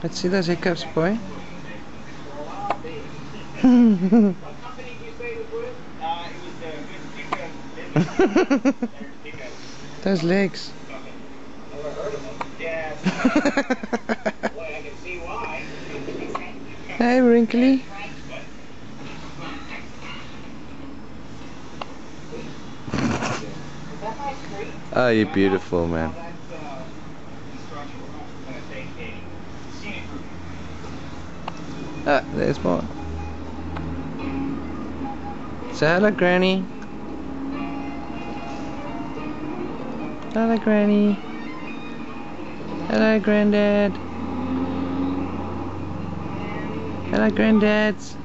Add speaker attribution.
Speaker 1: Let's see those hiccups, boy. Those legs. Hey, Wrinkly. Oh, you're beautiful, man. Ah, there's more. Say hello, Granny. Hello, Granny. Hello, Granddad. Hello, Granddads.